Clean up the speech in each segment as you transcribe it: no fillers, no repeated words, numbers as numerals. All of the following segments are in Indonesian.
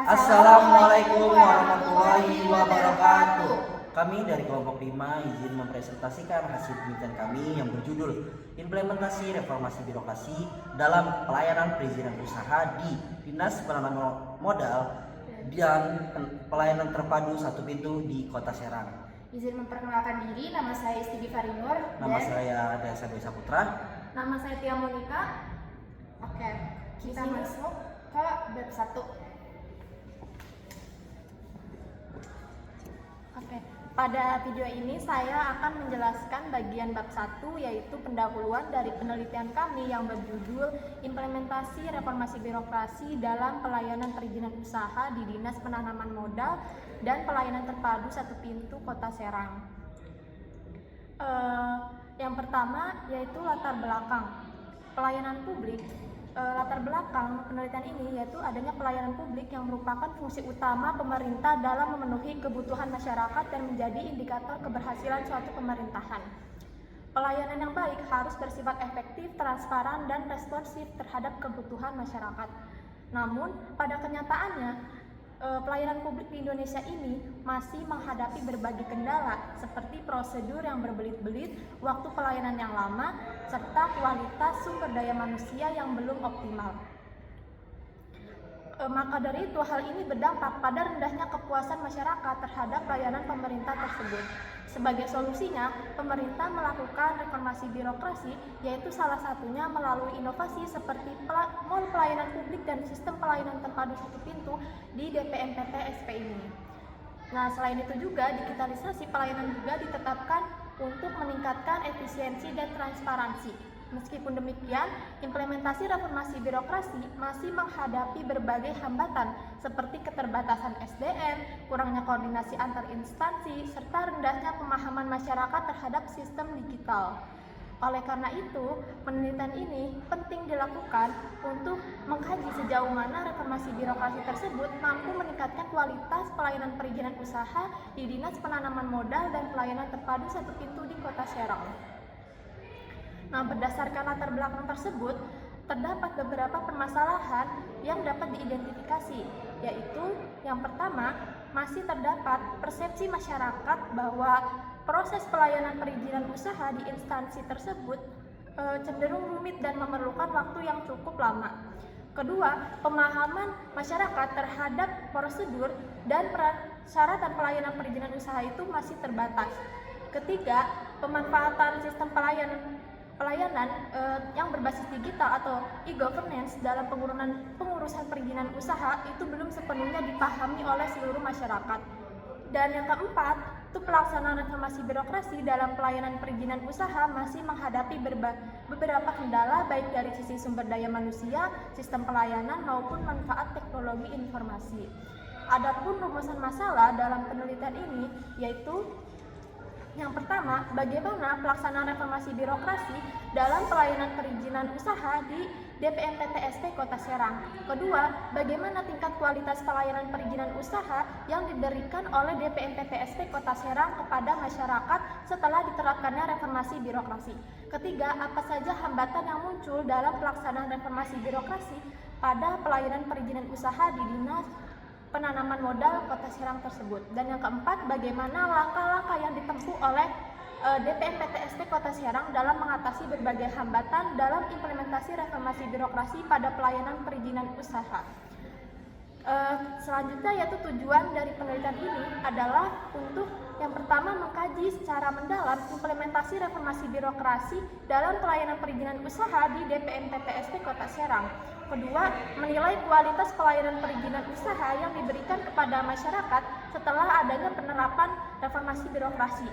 Assalamualaikum warahmatullahi wabarakatuh. Kami dari kelompok 5 izin mempresentasikan hasil penelitian kami yang berjudul Implementasi Reformasi Birokrasi dalam Pelayanan Perizinan Usaha di Dinas Penanaman Modal dan Pelayanan Terpadu Satu Pintu di Kota Serang. Izin memperkenalkan diri, nama saya Istighfar Farinur. Nama saya Desa Desa Putra. Nama saya Tia Monika. Oke, kita masuk ke bab 1. Oke, pada video ini saya akan menjelaskan bagian bab 1, yaitu pendahuluan dari penelitian kami yang berjudul Implementasi Reformasi Birokrasi dalam Pelayanan Perizinan Usaha di Dinas Penanaman Modal dan Pelayanan Terpadu Satu Pintu Kota Serang. Yang pertama yaitu latar belakang pelayanan publik. Latar belakang penelitian ini yaitu adanya pelayanan publik yang merupakan fungsi utama pemerintah dalam memenuhi kebutuhan masyarakat dan menjadi indikator keberhasilan suatu pemerintahan. Pelayanan yang baik harus bersifat efektif, transparan, dan responsif terhadap kebutuhan masyarakat. Namun, pada kenyataannya, pelayanan publik di Indonesia ini masih menghadapi berbagai kendala seperti prosedur yang berbelit-belit, waktu pelayanan yang lama, serta kualitas sumber daya manusia yang belum optimal. Maka dari itu hal ini berdampak pada rendahnya kepuasan masyarakat terhadap pelayanan pemerintah tersebut. Sebagai solusinya, pemerintah melakukan reformasi birokrasi, yaitu salah satunya melalui inovasi seperti mall pelayanan publik dan sistem pelayanan terpadu satu pintu di DPMPT SP ini. Nah, selain itu juga digitalisasi pelayanan juga ditetapkan untuk meningkatkan efisiensi dan transparansi. Meskipun demikian, implementasi reformasi birokrasi masih menghadapi berbagai hambatan seperti keterbatasan SDM, kurangnya koordinasi antar instansi, serta rendahnya pemahaman masyarakat terhadap sistem digital. Oleh karena itu, penelitian ini penting dilakukan untuk mengkaji sejauh mana reformasi birokrasi tersebut mampu meningkatkan kualitas pelayanan perizinan usaha di Dinas Penanaman Modal dan Pelayanan Terpadu Satu Pintu di Kota Serang. Nah, berdasarkan latar belakang tersebut, terdapat beberapa permasalahan yang dapat diidentifikasi, yaitu yang pertama, masih terdapat persepsi masyarakat bahwa proses pelayanan perizinan usaha di instansi tersebut cenderung rumit dan memerlukan waktu yang cukup lama. Kedua, pemahaman masyarakat terhadap prosedur dan persyaratan pelayanan perizinan usaha itu masih terbatas. Ketiga, pemanfaatan sistem pelayanan yang berbasis digital atau e-governance dalam pengurusan perizinan usaha itu belum sepenuhnya dipahami oleh seluruh masyarakat. Dan yang keempat, itu pelaksanaan reformasi birokrasi dalam pelayanan perizinan usaha masih menghadapi beberapa kendala baik dari sisi sumber daya manusia, sistem pelayanan maupun manfaat teknologi informasi. Adapun rumusan masalah dalam penelitian ini yaitu yang pertama, bagaimana pelaksanaan reformasi birokrasi dalam pelayanan perizinan usaha di DPMPT SP Kota Serang. Kedua, bagaimana tingkat kualitas pelayanan perizinan usaha yang diberikan oleh DPMPT SP Kota Serang kepada masyarakat setelah diterapkannya reformasi birokrasi. Ketiga, apa saja hambatan yang muncul dalam pelaksanaan reformasi birokrasi pada pelayanan perizinan usaha di Dinas Penanaman Modal Kota Serang tersebut. Dan yang keempat, bagaimana langkah-langkah yang ditempuh oleh DPMPT SP Kota Serang dalam mengatasi berbagai hambatan dalam implementasi reformasi birokrasi pada pelayanan perizinan usaha. Selanjutnya yaitu tujuan dari penelitian ini adalah untuk yang pertama mengkaji secara mendalam implementasi reformasi birokrasi dalam pelayanan perizinan usaha di DPMPT SP Kota Serang. Kedua, menilai kualitas pelayanan perizinan usaha yang diberikan kepada masyarakat setelah adanya penerapan reformasi birokrasi.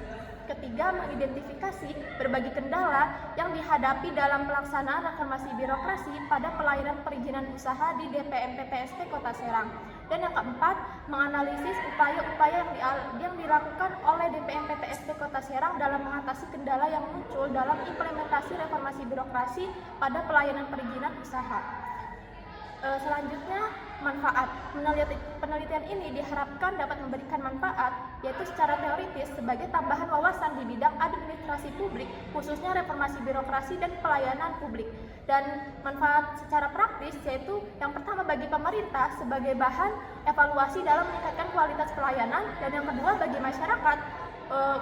Ketiga, mengidentifikasi berbagai kendala yang dihadapi dalam pelaksanaan reformasi birokrasi pada pelayanan perizinan usaha di DPMPT SP Kota Serang. Dan yang keempat, menganalisis upaya-upaya yang dilakukan oleh DPMPT SP Kota Serang dalam mengatasi kendala yang muncul dalam implementasi reformasi birokrasi pada pelayanan perizinan usaha. Selanjutnya, manfaat. Penelitian penelitian ini diharapkan dapat memberikan manfaat, yaitu secara teoritis sebagai tambahan wawasan di bidang administrasi publik, khususnya reformasi birokrasi dan pelayanan publik. Dan manfaat secara praktis yaitu yang pertama bagi pemerintah sebagai bahan evaluasi dalam meningkatkan kualitas pelayanan, dan yang kedua bagi masyarakat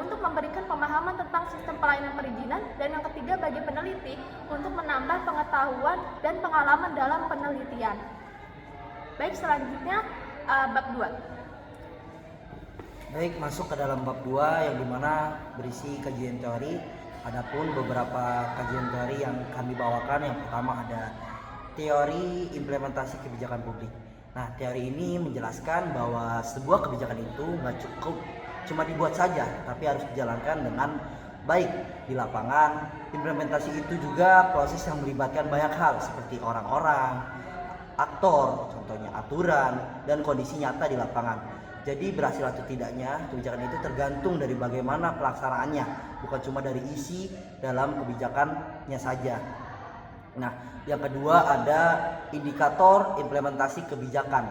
untuk memberikan pemahaman tentang sistem pelayanan perizinan, dan yang ketiga bagi peneliti untuk menambah pengetahuan dan pengalaman dalam penelitian. Baik, selanjutnya bab 2. Baik, masuk ke dalam bab 2 yang dimana berisi kajian teori. Adapun beberapa kajian teori yang kami bawakan, yang pertama ada teori implementasi kebijakan publik. Nah, teori ini menjelaskan bahwa sebuah kebijakan itu nggak cukup cuma dibuat saja, tapi harus dijalankan dengan baik di lapangan. Implementasi itu juga proses yang melibatkan banyak hal seperti orang-orang, aktor, contohnya aturan, dan kondisi nyata di lapangan. Jadi berhasil atau tidaknya kebijakan itu tergantung dari bagaimana pelaksanaannya, bukan cuma dari isi dalam kebijakannya saja. Nah, yang kedua ada indikator implementasi kebijakan.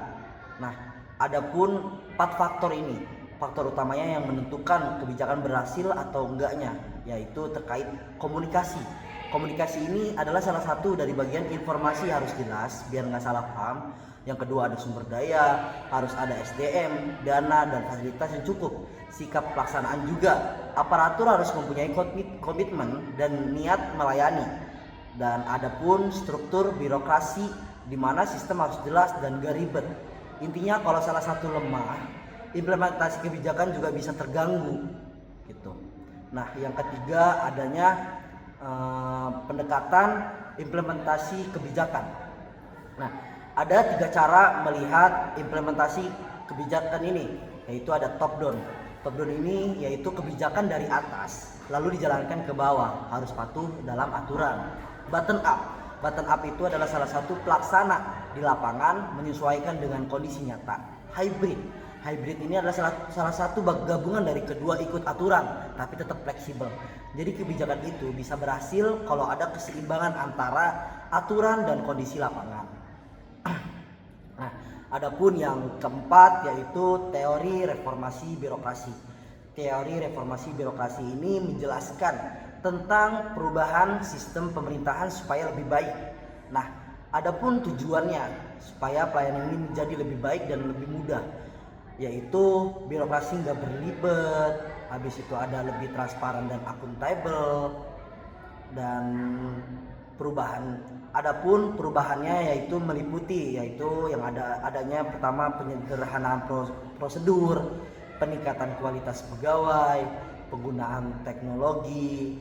Nah, adapun 4 faktor ini, faktor utamanya yang menentukan kebijakan berhasil atau enggaknya, yaitu terkait komunikasi. Komunikasi ini adalah salah satu dari bagian informasi harus jelas biar nggak salah paham. Yang kedua ada sumber daya, harus ada SDM, dana dan fasilitas yang cukup. Sikap pelaksanaan juga, aparatur harus mempunyai komitmen dan niat melayani. Dan adapun struktur birokrasi di mana sistem harus jelas dan gak ribet. Intinya kalau salah satu lemah, implementasi kebijakan juga bisa terganggu gitu. Nah, yang ketiga adanya pendekatan implementasi kebijakan. Nah, ada 3 cara melihat implementasi kebijakan ini, yaitu ada top down. Top down ini yaitu kebijakan dari atas lalu dijalankan ke bawah, harus patuh dalam aturan. Bottom up. Bottom up itu adalah salah satu pelaksana di lapangan menyesuaikan dengan kondisi nyata. Hybrid. Hybrid ini adalah salah satu gabungan dari kedua, ikut aturan tapi tetap fleksibel. Jadi kebijakan itu bisa berhasil kalau ada keseimbangan antara aturan dan kondisi lapangan. Nah, adapun yang keempat yaitu teori reformasi birokrasi. Teori reformasi birokrasi ini menjelaskan tentang perubahan sistem pemerintahan supaya lebih baik. Nah, adapun tujuannya supaya pelayanan ini menjadi lebih baik dan lebih mudah, yaitu birokrasi nggak berlibet, habis itu ada lebih transparan dan akuntabel, dan adapun perubahannya yaitu meliputi yang adanya pertama penyederhanaan prosedur, peningkatan kualitas pegawai, penggunaan teknologi.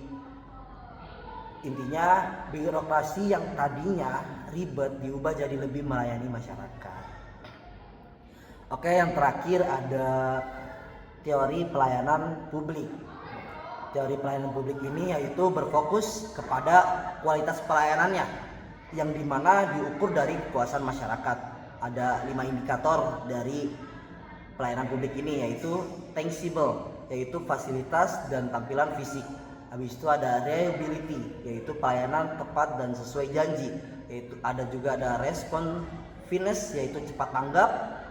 Intinya birokrasi yang tadinya ribet diubah jadi lebih melayani masyarakat. Oke, yang terakhir ada teori pelayanan publik. Teori pelayanan publik ini yaitu berfokus kepada kualitas pelayanannya, yang dimana diukur dari kepuasan masyarakat. Ada 5 indikator dari pelayanan publik ini, yaitu tangible, yaitu fasilitas dan tampilan fisik. Habis itu ada reliability, yaitu pelayanan tepat dan sesuai janji. Yaitu ada responsiveness, yaitu cepat tanggap.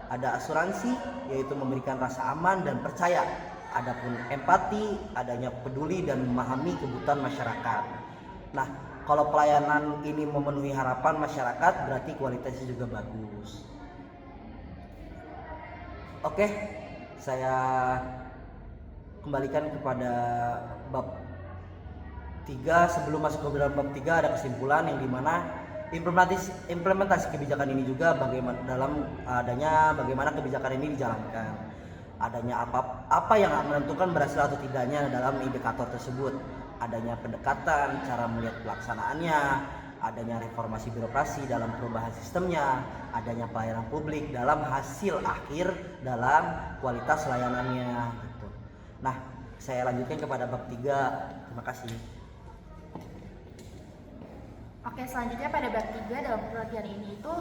Ada asuransi, yaitu memberikan rasa aman dan percaya. Adapun empati, adanya peduli dan memahami kebutuhan masyarakat. Nah, kalau pelayanan ini memenuhi harapan masyarakat, berarti kualitasnya juga bagus. Oke, saya kembalikan kepada bab 3. Sebelum masuk ke dalam bab 3 ada kesimpulan yang dimana implementasi kebijakan ini juga bagaimana kebijakan ini dijalankan, adanya apa yang menentukan berhasil atau tidaknya dalam indikator tersebut, adanya pendekatan, cara melihat pelaksanaannya, adanya reformasi birokrasi dalam perubahan sistemnya, adanya pelayanan publik dalam hasil akhir dalam kualitas layanannya gitu. Nah, saya lanjutkan kepada bab 3. Terima kasih. Oke, selanjutnya pada bab 3 dalam penelitian ini itu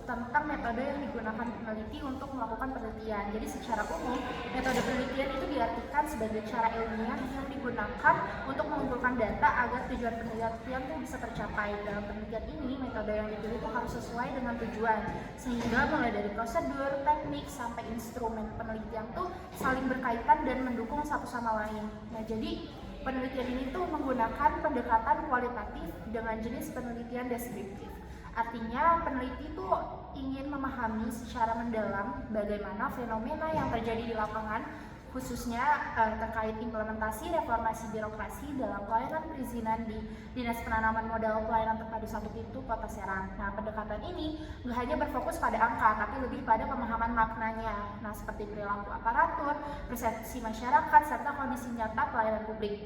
tentang metode yang digunakan peneliti untuk melakukan penelitian. Jadi secara umum, metode penelitian itu diartikan sebagai cara ilmiah yang digunakan untuk mengumpulkan data agar tujuan penelitian itu bisa tercapai. Dalam penelitian ini, metode yang dipilih itu harus sesuai dengan tujuan, sehingga mulai dari prosedur, teknik, sampai instrumen penelitian itu saling berkaitan dan mendukung satu sama lain. Nah, jadi penelitian ini tuh menggunakan pendekatan kualitatif dengan jenis penelitian deskriptif. Artinya peneliti itu ingin memahami secara mendalam bagaimana fenomena yang terjadi di lapangan, khususnya terkait implementasi reformasi birokrasi dalam pelayanan perizinan di Dinas Penanaman Modal Pelayanan Terpadu Satu Pintu Kota Serang. Nah, pendekatan ini nggak hanya berfokus pada angka, tapi lebih pada pemahaman maknanya. Nah, seperti perilaku aparatur, persepsi masyarakat, serta kondisi nyata pelayanan publik.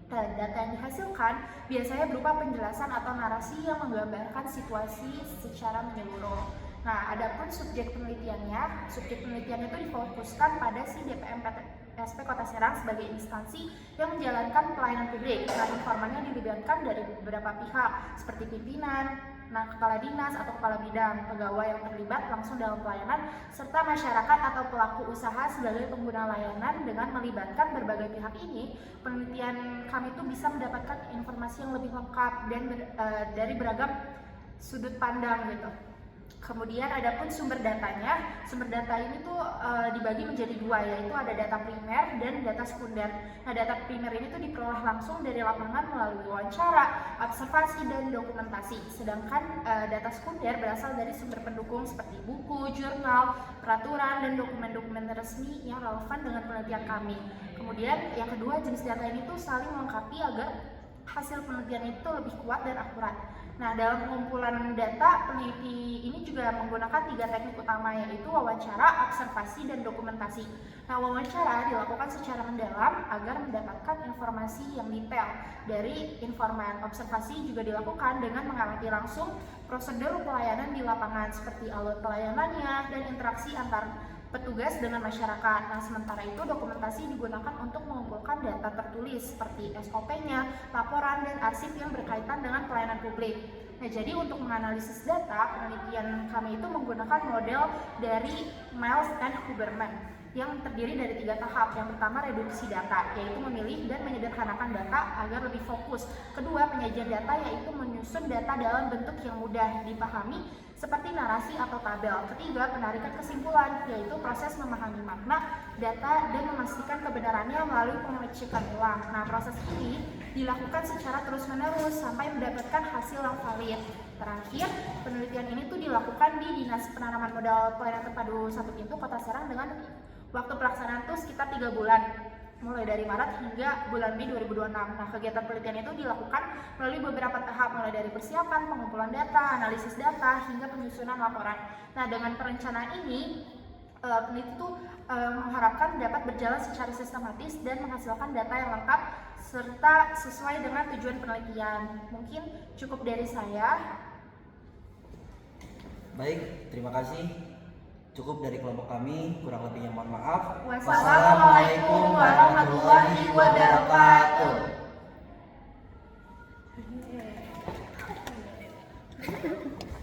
Dan data yang dihasilkan biasanya berupa penjelasan atau narasi yang menggambarkan situasi secara menyeluruh. Nah, adapun subjek penelitiannya itu difokuskan pada si DPM SP Kota Serang sebagai instansi yang menjalankan pelayanan publik. Nah, informannya dilibatkan dari beberapa pihak seperti pimpinan, kepala dinas atau kepala bidang, pegawai yang terlibat langsung dalam pelayanan, serta masyarakat atau pelaku usaha sebagai pengguna layanan. Dengan melibatkan berbagai pihak ini, penelitian kami itu bisa mendapatkan informasi yang lebih lengkap dan dari beragam sudut pandang gitu. Kemudian adapun sumber datanya, sumber data ini tuh dibagi menjadi dua, yaitu ada data primer dan data sekunder. Nah, data primer ini tuh diperoleh langsung dari lapangan melalui wawancara, observasi, dan dokumentasi. Sedangkan data sekunder berasal dari sumber pendukung seperti buku, jurnal, peraturan, dan dokumen-dokumen resmi yang relevan dengan penelitian kami. Kemudian yang kedua, jenis data ini tuh saling melengkapi agar hasil penelitian itu lebih kuat dan akurat. Nah, dalam pengumpulan data, peneliti ini juga menggunakan 3 teknik utama, yaitu wawancara, observasi, dan dokumentasi. Nah, wawancara dilakukan secara mendalam agar mendapatkan informasi yang detail. Dari informan, observasi juga dilakukan dengan mengamati langsung prosedur pelayanan di lapangan seperti alur pelayanannya dan interaksi antar petugas dengan masyarakat. Nah, sementara itu dokumentasi digunakan untuk mengumpulkan data tertulis seperti SOP-nya, laporan, dan arsip yang berkaitan dengan pelayanan publik. Nah, jadi untuk menganalisis data, penelitian kami itu menggunakan model dari Miles and Huberman yang terdiri dari 3 tahap. Yang pertama, reduksi data, yaitu memilih dan menyederhanakan data agar lebih fokus. Kedua, penyajian data, yaitu menyusun data dalam bentuk yang mudah dipahami seperti narasi atau tabel. Ketiga, penarikan kesimpulan, yaitu proses memahami makna data dan memastikan kebenarannya melalui pengecekan ulang. Nah, proses ini dilakukan secara terus-menerus sampai mendapatkan hasil yang valid. Terakhir, penelitian ini tuh dilakukan di Dinas Penanaman Modal Pelayanan Terpadu Satu Pintu Kota Serang dengan waktu pelaksanaan tuh sekitar 3 bulan, mulai dari Maret hingga bulan Mei 2026. Nah, kegiatan penelitian itu dilakukan melalui beberapa tahap, mulai dari persiapan, pengumpulan data, analisis data, hingga penyusunan laporan. Nah, dengan perencanaan ini, peneliti itu mengharapkan dapat berjalan secara sistematis dan menghasilkan data yang lengkap serta sesuai dengan tujuan penelitian. Mungkin cukup dari saya. Baik, terima kasih. Cukup dari kelompok kami, kurang lebihnya mohon maaf. Wassalamualaikum warahmatullahi wabarakatuh.